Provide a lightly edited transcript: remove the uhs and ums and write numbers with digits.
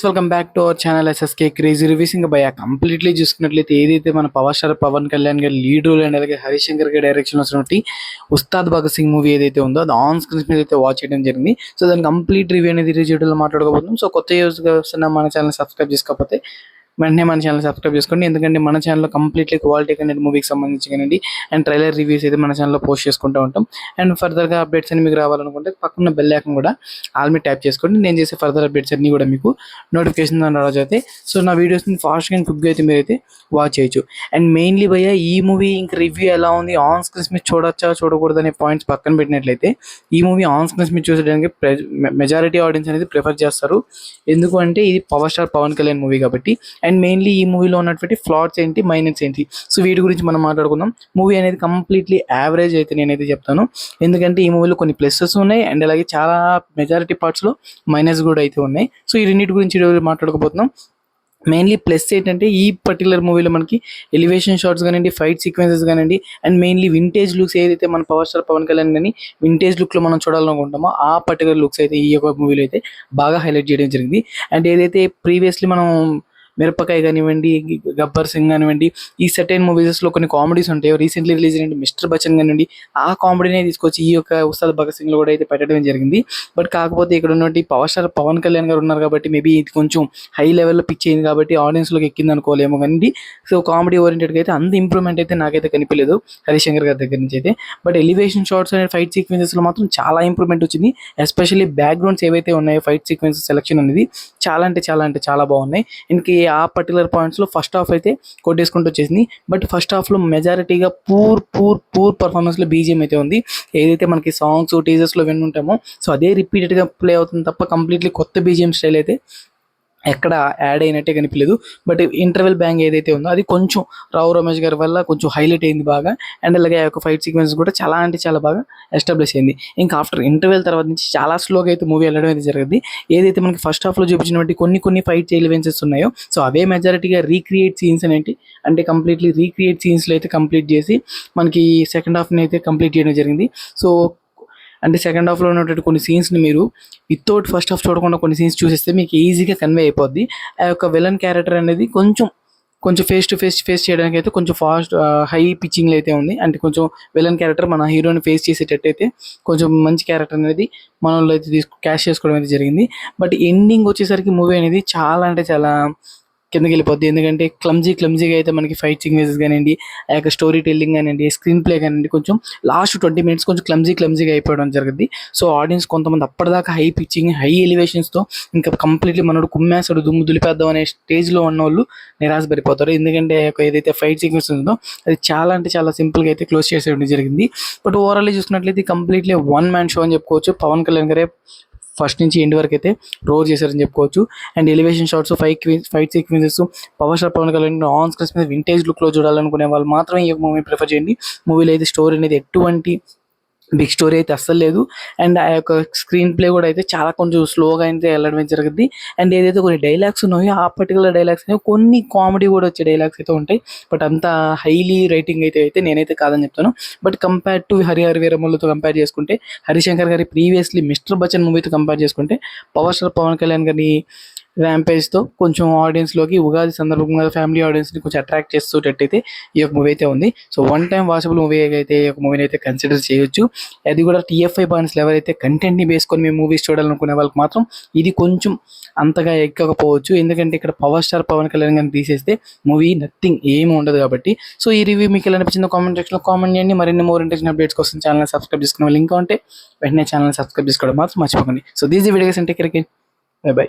Welcome back to our channel SSK crazy reviews. ఇంకా భయ completely చూసుకున్నట్లయితే ఏదైతే మన పవర్ స్టార్ పవన్ కళ్యాణ్ గారి లీడ్ రోల్ అండ్ అలాగే హరిశంకర్ గారి డైరెక్షన్ వచ్చినటువంటి ఉస్తాద్ భగత్ సింగ్ మూవీ ఏదైతే ఉందో అది ఆన్ స్క్రీన్ మీద అయితే వాచ్ చేయడం జరిగింది. సో దాని కంప్లీట్ రివ్యూ అనేది రివ్యూలో మాట్లాడుకోబోతున్నాం. సో కొత్త యూస్గా వస్తున్న మన ఛానల్ సబ్స్క్రైబ్ చేసుకోకపోతే వెంటనే మన ఛానల్ సబ్స్క్రైబ్ చేసుకోండి. ఎందుకంటే మన ఛానల్లో కంప్లీట్లీ క్వాలిటీ కనెక్ట్ మూవీకి సంబంధించి కానివ్వండి అండ్ ట్రైలర్ రివ్యూస్ అయితే మన ఛానల్లో పోస్ట్ చేసుకుంటూ ఉంటాం. అండ్ ఫర్దర్గా అప్డేట్స్ అని మీకు రావాలనుకుంటే పక్కన బెల్ ఐకాన్ కూడా ఆల్ మీద ట్యాప్ చేసుకోండి. నేను చేసే ఫర్దర్ అప్డేట్స్ అన్నీ కూడా మీకు నోటిఫికేషన్ రావచ్చు అయితే. సో నా వీడియోస్ని ఫాస్ట్గా అండ్ క్విక్గా అయితే మీరైతే వాచ్ చేయొచ్చు. అండ్ మెయిన్లీ భయ్య ఈ మూవీ ఇంకా రివ్యూ ఎలా ఉంది, ఆన్ స్క్రీన్స్ మీద చూడొచ్చా చూడకూడదు అనే పాయింట్స్ పక్కన పెట్టినట్లయితే ఈ మూవీ ఆన్ స్క్రీన్స్ మీద చూసేయడానికి మెజారిటీ ఆడియన్స్ అనేది ప్రిఫర్ చేస్తారు. ఎందుకు అంటే ఇది power star Pawan Kalyan movie కాబట్టి. అండ్ మెయిన్లీ ఈ మూవీలో ఉన్నటువంటి ఫ్లాట్స్ ఏంటి, మైనస్ ఏంటి, సో వీటి గురించి మనం మాట్లాడుకుందాం. మూవీ అనేది కంప్లీట్లీ యావరేజ్ అయితే నేనైతే చెప్తాను. ఎందుకంటే ఈ మూవీలో కొన్ని ప్లసెస్ ఉన్నాయి అండ్ అలాగే చాలా మెజారిటీ పార్ట్స్లో మైనస్ కూడా అయితే ఉన్నాయి. సో ఈ రెండింటి గురించి మాట్లాడుకోబోతున్నాం. మెయిన్లీ ప్లస్ ఏంటంటే ఈ పర్టికులర్ మూవీలో మనకి ఎలివేషన్ షాట్స్ కానివ్వండి, ఫైట్ సీక్వెన్సెస్ కానివ్వండి అండ్ మెయిన్లీ వింటేజ్ లుక్స్ ఏదైతే మన పవర్ స్టార్ పవన్ కళ్యాణ్ కానీ వింటేజ్ లుక్లో మనం చూడాలనుకుంటామో ఆ పర్టికులర్ లుక్స్ అయితే ఈ యొక్క మూవీలో అయితే బాగా హైలైట్ చేయడం జరిగింది. అండ్ ఏదైతే ప్రీవియస్లీ మనం మిరపకాయ కానివ్వండి, గబ్బర్ సింగ్ కానివ్వండి, ఈ సర్టెన్ మూవీస్లో కొన్ని కామెడీస్ ఉంటాయి. రీసెంట్లీ రిలీజ్ అయిన మిస్టర్ బచ్చన్ కానివ్వండి, ఆ కామెడీనే తీసుకొచ్చి ఈ యొక్క ఉస్తాద్ భగత్ సింగ్లో కూడా అయితే పెట్టడం జరిగింది. బట్ కాకపోతే ఇక్కడ ఉన్నటువంటి పవర్ స్టార్ పవన్ కళ్యాణ్ గారు ఉన్నారు కాబట్టి మేబీ ఇది కొంచెం హై లెవెల్లో పిచ్ అయింది కాబట్టి ఆడియన్స్లోకి ఎక్కింది అనుకోలేమో కానీ. సో కామెడీ ఓరియంటెడ్గా అయితే అంత ఇంప్రూవ్మెంట్ అయితే నాకైతే కనిపించలేదు హరిశంకర్ గారి దగ్గర నుంచి అయితే. But elevation shots and fight సీక్వెన్సెస్లో మాత్రం చాలా ఇంప్రూవ్మెంట్ వచ్చింది. ఎస్పెషల్లీ బ్యాక్గ్రౌండ్స్ ఏవైతే ఉన్నాయో ఫైట్ సీక్వెన్సెస్ సెలెక్షన్ అనేది చాలా బాగున్నాయి. ఇంక ఆ పర్టికులర్ పాయింట్స్లో ఫస్ట్ హాఫ్ అయితే కొట్టేసుకుంటూ వచ్చేసింది. బట్ ఫస్ట్ హాఫ్లో మెజారిటీగా పూర్ పర్ఫార్మెన్స్లో బీజిఎం అయితే ఉంది. ఏదైతే మనకి సాంగ్స్ టీజర్స్లో వినుంటామో సో అదే రిపీటెడ్గా ప్లే అవుతుంది తప్ప కంప్లీట్లీ కొత్త బీజిఎం స్టైల్ అయితే ఎక్కడ యాడ్ అయినట్టే కనిపించలేదు. బట్ ఇంటర్వెల్ బ్యాంగ్ ఏదైతే ఉందో అది కొంచెం రావు రమేష్ గారి వల్ల కొంచెం హైలైట్ అయింది బాగా. అండ్ అలాగే ఆ యొక్క ఫైట్ సీక్వెన్స్ కూడా చాలా బాగా ఎస్టాబ్లిష్ అయింది. ఇంకా ఆఫ్టర్ ఇంటర్వెల్ తర్వాత నుంచి చాలా స్లోగా అయితే మూవీ వెళ్ళడం అయితే జరిగింది. ఏదైతే మనకి ఫస్ట్ హాఫ్లో చూపించినటువంటి కొన్ని ఫైట్ ఎలివెన్సెస్ ఉన్నాయో సో అవే మెజారిటీగా రీక్రియేట్ సీన్స్ అంటే కంప్లీట్లీ రీక్రియేట్ సీన్స్లో అయితే కంప్లీట్ చేసి మనకి సెకండ్ హాఫ్ని అయితే కంప్లీట్ చేయడం జరిగింది. సో అంటే సెకండ్ హాఫ్లో ఉన్నటువంటి కొన్ని సీన్స్ని మీరు వితౌట్ ఫస్ట్ హాఫ్ చూడకుండా కొన్ని సీన్స్ చూసేస్తే మీకు ఈజీగా కన్వే అయిపోద్ది. ఆ యొక్క విలన్ క్యారెక్టర్ అనేది కొంచెం ఫేస్ టు ఫేస్ చేయడానికి అయితే కొంచెం ఫాస్ట్ హై పిచ్చింగ్లో అయితే ఉంది. అంటే కొంచెం విలన్ క్యారెక్టర్ మన హీరోని ఫేస్ చేసేటట్టు అయితే కొంచెం మంచి క్యారెక్టర్ అనేది మనలో అయితే క్యాష్ చేసుకోవడం అయితే జరిగింది. బట్ ఎండింగ్ వచ్చేసరికి మూవీ అనేది చాలా కిందకి వెళ్ళిపోద్ది. ఎందుకంటే క్లమ్జీగా అయితే మనకి ఫైట్ సీక్వెన్సెస్ కానివ్వండి, ఆ యొక్క స్టోరీ టెల్లింగ్ కానివ్వండి, స్క్రీన్ ప్లే కానివ్వండి కొంచెం లాస్ట్ 20 minutes కొంచెం క్లమ్జీగా అయిపోవడం జరిగింది. సో ఆడియన్స్ కొంతమంది అప్పటిదాకా హై పిచ్చింగ్ హై ఎలివేషన్స్తో ఇంకా కంప్లీట్లీ మనోడు కుమ్మేస్తాడు దుమ్ము దులిపేద్దాం అనే స్టేజ్లో ఉన్న వాళ్ళు నిరాశపడిపోతారు. ఎందుకంటే ఏదైతే ఫైట్ సీక్వెన్స్ ఉందో అది చాలా సింపుల్గా అయితే క్లోజ్ చేసేయడం జరిగింది. బట్ ఓవరాల్ చూసినట్లయితే కంప్లీట్లీ వన్ మ్యాన్ షో అని చెప్పుకోవచ్చు. పవన్ కళ్యాణ్ గారే ఫస్ట్ నుంచి ఎండ్ వరకు అయితే రోల్ చేశారని చెప్పుకోవచ్చు. And elevation shots fight sequences power star Pawan Kalyan on screen మీద వింటేజ్ లుక్లో చూడాలనుకునే వాళ్ళు మాత్రం ఈ మూవీ ప్రిఫర్ చేయండి. మూవీలో అయితే స్టోరీ అనేది ఎటువంటి బిగ్ స్టోరీ అయితే అస్సలు లేదు. అండ్ ఆ యొక్క స్క్రీన్ ప్లే కూడా అయితే చాలా కొంచెం స్లోగా అయితే వెళ్ళడం జరిగింది. అండ్ ఏదైతే కొన్ని డైలాగ్స్ ఉన్నాయో ఆ పర్టికులర్ డైలాగ్స్ అనేవి కొన్ని కామెడీ కూడా వచ్చే డైలాగ్స్ అయితే ఉంటాయి. బట్ అంత హైలీ రేటింగ్ అయితే నేనైతే కాదని చెప్తాను. బట్ కంపేర్ టు హరిహర వీరమల్లుతో కంపేర్ చేసుకుంటే, హరిశంకర్ గారి ప్రీవియస్లీ మిస్టర్ బచ్చన్ మూవీతో కంపేర్ చేసుకుంటే పవర్ స్టార్ పవన్ కళ్యాణ్ గారిని ర్యాంపేజ్తో కొంచెం ఆడియన్స్లోకి ఉగాది సందర్భంగా ఫ్యామిలీ ఆడియన్స్ని కొంచెం అట్రాక్ట్ చేసేటట్టయితే ఈ యొక్క మూవీ అయితే ఉంది. So one time watchable movie అయితే ఈ యొక్క మూవీని అయితే కన్సిడర్ చేయొచ్చు. అది కూడా TFI బాన్స్లో ఎవరైతే కంటెంట్ని వేసుకొని మేము మూవీస్ చూడాలనుకునే వాళ్ళకి మాత్రం ఇది కొంచెం అంతగా ఎక్కకపోవచ్చు. ఎందుకంటే ఇక్కడ పవర్ స్టార్ పవన్ కళ్యాణ్ గారిని తీసేస్తే మూవీ నథింగ్ ఏమి ఉండదు కాబట్టి. సో ఈ రివ్యూ మీకు ఎలా అనిపించిందో కామెంట్ సెక్షన్లో కామెంట్ చేయండి. మరిన్ని మోర్ ఇంట్రెస్టింగ్ అప్డేట్స్ కోసం ఛానల్ సబ్స్క్రైబ్ చేసుకునే వాళ్ళు ఇంకా ఉంటే వెంటనే ఛానల్ సబ్స్క్రైబ్ చేసుకోవడం మాత్రం మర్చిపోకండి. సో దీస్ వీడియోస్ అంటే ఇక్కడికి బై.